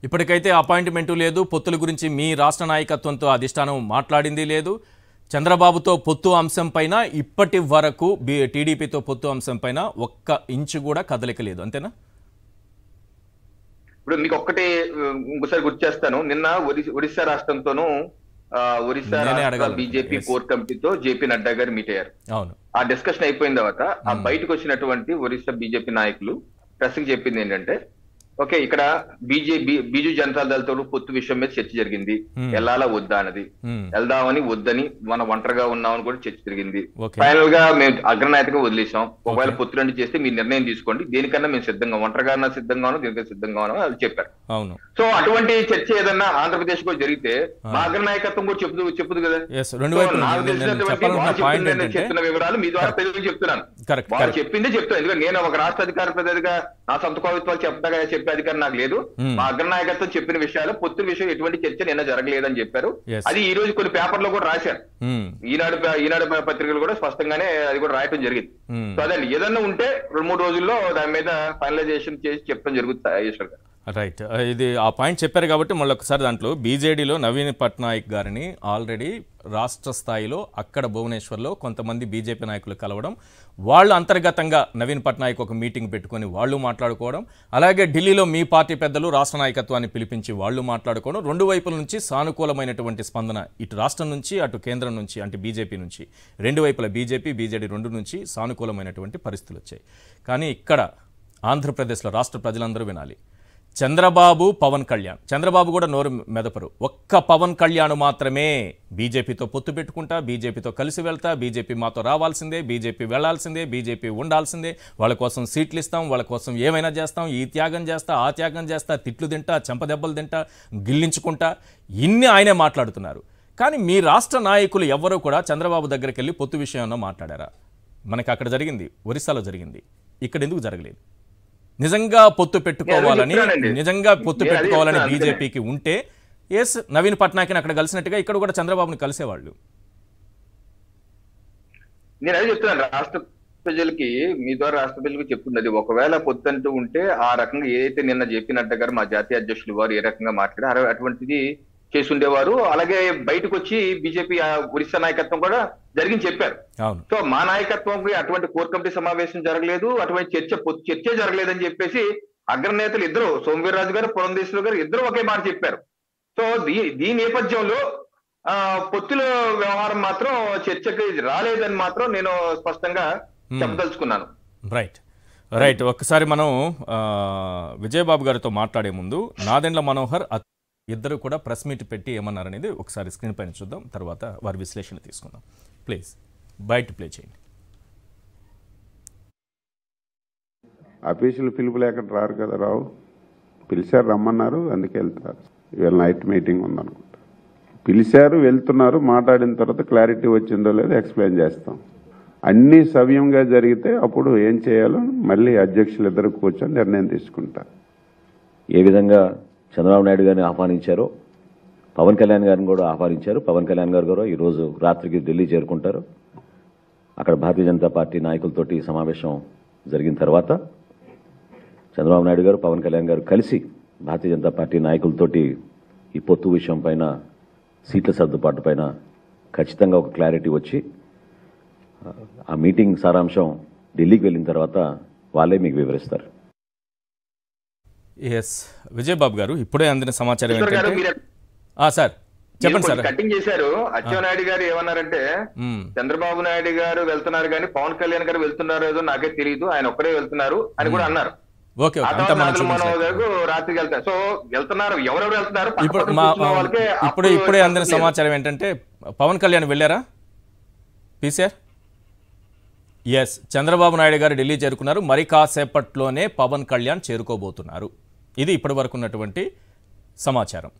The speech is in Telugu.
ఇప్పటికైతే అపాయింట్మెంట్ లేదు, పొత్తుల గురించి మీ రాష్ట్ర నాయకత్వంతో అధిష్టానం మాట్లాడింది లేదు. చంద్రబాబుతో పొత్తు అంశం పైన ఇప్పటి వరకు టీడీపీతో పొత్తు అంశం పైన ఒక్క ఇంచు కూడా కదలిక లేదు, అంతేనా? ఇప్పుడు మీకు ఒక్కటి ఇంకోసారి గుర్తు చేస్తాను. నిన్న ఒడిశా రాష్ట్రంతోనూ ఒడిశా రాష్ట్ర బీజేపీ కోర్ కమిటీతో జేపీ నడ్డా గారు మీట్ అయ్యారు. అవును. ఆ డిస్కషన్ అయిపోయిన తర్వాత ఆ బయటకు వచ్చినటువంటి ఒడిశా బీజేపీ నాయకులు ప్రెస్ కి చెప్పింది ఏంటంటే, ఓకే, ఇక్కడ బీజు జనతా దళతో పొత్తు విషయం మీద చర్చ జరిగింది. వెళ్ళాలా వద్దా అన్నది, వెళ్దామని వద్దని మన ఒంటరిగా ఉన్నామని కూడా చర్చ జరిగింది. ఫైనల్ గా మేము అగ్రనాయకగా వదిలేసాం. ఒకవేళ పొత్తులంటే చేస్తే మీరు నిర్ణయం తీసుకోండి, దేనికన్నా మేము సిద్ధంగా, ఒంటరిగా సిద్ధంగానో దీనికన్నా సిద్ధంగానో అది చెప్పారు. సో అటువంటి చర్చ ఏదన్నా ఆంధ్రప్రదేశ్ లో జరిగితే మా అగ్రనాయకత్వం కూడా చెప్పుదు కదా. నాకు తెలిసినటువంటి చెప్తున్న వివరాలు మీ ద్వారా ప్రజలకు చెప్తున్నాను. వాళ్ళు చెప్పిందే చెప్తాను, ఎందుకంటే నేను ఒక రాష్ట్ర అధికార ప్రతినిధిగా నా సొంత కవిత్వాలు చెప్పగా చెప్పే అధికారం నాకు లేదు. మా అగ్రనాయకత్వం చెప్పిన విషయాలు, పొత్తు విషయం ఎటువంటి చర్చ నిన్న జరగలేదని చెప్పారు. అది ఈ రోజు కొన్ని పేపర్లో కూడా రాశారు. ఈనాడు పత్రికలు కూడా స్పష్టంగానే అది కూడా రాయటం జరిగింది. సో అదండి, ఏదన్నా ఉంటే 2-3 రోజుల్లో దాని మీద ఫైనలైజేషన్ చేసి చెప్పడం జరుగుతుంది. ఈశ్వర్ గారు రైట్, ఇది ఆ పాయింట్ చెప్పారు కాబట్టి మళ్ళీ ఒకసారి దాంట్లో బీజేడీలో నవీన్ పట్నాయక్ గారిని ఆల్రెడీ రాష్ట్ర స్థాయిలో అక్కడ భువనేశ్వర్లో కొంతమంది బీజేపీ నాయకులు కలవడం, వాళ్ళు అంతర్గతంగా నవీన్ పట్నాయక్ ఒక మీటింగ్ పెట్టుకొని వాళ్ళు మాట్లాడుకోవడం, అలాగే ఢిల్లీలో మీ పార్టీ పెద్దలు రాష్ట్ర నాయకత్వాన్ని పిలిపించి వాళ్ళు మాట్లాడుకోవడం, రెండు వైపుల నుంచి సానుకూలమైనటువంటి స్పందన ఇటు రాష్ట్రం నుంచి అటు కేంద్రం నుంచి అంటే బీజేపీ నుంచి, రెండు వైపుల బీజేపీ బీజేడీ రెండు నుంచి సానుకూలమైనటువంటి పరిస్థితులు వచ్చాయి. కానీ ఇక్కడ ఆంధ్రప్రదేశ్లో రాష్ట్ర ప్రజలందరూ వినాలి, చంద్రబాబు పవన్ కళ్యాణ్, చంద్రబాబు కూడా నోరు మెదపరు, ఒక్క పవన్ కళ్యాణ్ మాత్రమే బీజేపీతో పొత్తు పెట్టుకుంటా, బీజేపీతో కలిసి వెళ్తా, బీజేపీ మాతో రావాల్సిందే, బీజేపీ వెళ్లాల్సిందే, బీజేపీ ఉండాల్సిందే, వాళ్ళ కోసం సీట్లు ఇస్తాం, వాళ్ళ కోసం ఏమైనా చేస్తాం, ఈ త్యాగం చేస్తా, ఆ త్యాగం చేస్తా, తిట్లు తింటా, చెంపదెబ్బలు తింటా, గిల్లించుకుంటా, ఇన్ని ఆయనే మాట్లాడుతున్నారు. కానీ మీ రాష్ట్ర నాయకులు ఎవరూ కూడా చంద్రబాబు దగ్గరికి వెళ్ళి పొత్తు విషయంలో మాట్లాడారా? మనకి అక్కడ జరిగింది, ఒరిస్సాలో జరిగింది, ఇక్కడ ఎందుకు జరగలేదు? నిజంగా పొత్తు పెట్టుకోవాలని బీజేపీకి ఉంటే ఎస్ నవీన్ పట్నాయక్ని అక్కడ కలిసినట్టుగా ఇక్కడ కూడా చంద్రబాబుని కలిసేవాళ్ళు. నేను అదే చెప్తున్నాను, రాష్ట్ర ప్రజలకి మీ ద్వారా రాష్ట్ర ప్రజలకు చెప్తున్నది, ఒకవేళ పొత్తు అంటూ ఉంటే ఆ రకంగా ఏదైతే నిన్న జేపీ నడ్డా గారు మా జాతీయ అధ్యక్షులు వారు ఏ రకంగా మాట్లాడారు అటువంటిది చేసుండేవారు. అలాగే బయటకు వచ్చి బీజేపీ ఒరిస్సా నాయకత్వం కూడా జరిగింది చెప్పారు. సో మా నాయకత్వంకి అటువంటి కోర్ కమిటీ సమావేశం జరగలేదు, అటువంటి చర్చే జరగలేదని చెప్పేసి అగ్రనేతలు ఇద్దరు, సోమవీర్రాజు గారు, పురంధేశ్వరి గారు ఇద్దరు ఒకే మాట చెప్పారు. సో ఈ నేపథ్యంలో పొత్తుల వ్యవహారం మాత్రం చర్చకి రాలేదని మాత్రం నేను స్పష్టంగా చెప్పదలుచుకున్నాను. రైట్ ఒక్కసారి మనం విజయబాబు గారితో మాట్లాడే ముందు నాదెండ్ల మనోహర్ ఇద్దరు కూడా ప్రెస్ మీట్ పెట్టి ఏమన్నారనేది ఒకసారి స్క్రీన్ పైన చూద్దాం, తర్వాత వారి విశ్లేషణ తీసుకుందాం. ప్లీజ్ బయట ప్లే చేయండి. అఫీషియల్ పిలుపు లేకుండా రారు కదా, రావు, పిలిచారు, రమ్మన్నారు, అందుకే వెళ్తారు. ఇవాళ నైట్ మీటింగ్ ఉందనుకుంటా, పిలిచారు, వెళ్తున్నారు, మాట్లాడిన తర్వాత క్లారిటీ వచ్చిందో లేదో ఎక్స్ప్లెయిన్ చేస్తాం. అన్నీ సవ్యంగా జరిగితే అప్పుడు ఏం చేయాలో మళ్ళీ అధ్యక్షులు ఇద్దరు కూర్చొని నిర్ణయం తీసుకుంటారు. ఏ విధంగా చంద్రబాబు నాయుడు గారిని ఆహ్వానించారో పవన్ కళ్యాణ్ గారిని కూడా ఆహ్వానించారు. పవన్ కళ్యాణ్ గారు కూడా ఈరోజు రాత్రికి ఢిల్లీ చేరుకుంటారు. అక్కడ భారతీయ జనతా పార్టీ నాయకులతోటి సమావేశం జరిగిన తర్వాత చంద్రబాబు నాయుడు గారు పవన్ కళ్యాణ్ గారు కలిసి భారతీయ జనతా పార్టీ నాయకులతోటి ఈ పొత్తు విషయం పైన, సీట్ల సర్దుబాటు పైన ఖచ్చితంగా ఒక క్లారిటీ వచ్చి ఆ మీటింగ్ సారాంశం ఢిల్లీకి వెళ్ళిన తర్వాత వాళ్ళే మీకు వివరిస్తారు. ఎస్ విజయబాబు గారు, ఇప్పుడే అందిన సమాచారం ఏంటంటే సార్ చెప్పండి సార్. కటింగ్ చేశారు. అచ్చెన్నాయుడు గారు ఏమన్నారంటే, చంద్రబాబు నాయుడు గారు వెళ్తున్నారు కానీ పవన్ కళ్యాణ్ గారు వెళ్తున్నారు ఏదో నాకే తెలియదు, ఆయన ఒక్కడే వెళ్తున్నారు అని కూడా అన్నారు. రాత్రికి వెళ్తారు. సో వెళ్తున్నారు, ఎవరెవరు వెళ్తున్నారు? ఇప్పుడే అందిన సమాచారం ఏంటంటే పవన్ కళ్యాణ్ వెళ్ళారా పీసీఆర్? ఎస్, చంద్రబాబు నాయుడు గారు ఢిల్లీ చేరుకున్నారు, మరి కాసేపట్లోనే పవన్ కళ్యాణ్ చేరుకోబోతున్నారు. ఇది ఇప్పటి వరకు ఉన్నటువంటి సమాచారం.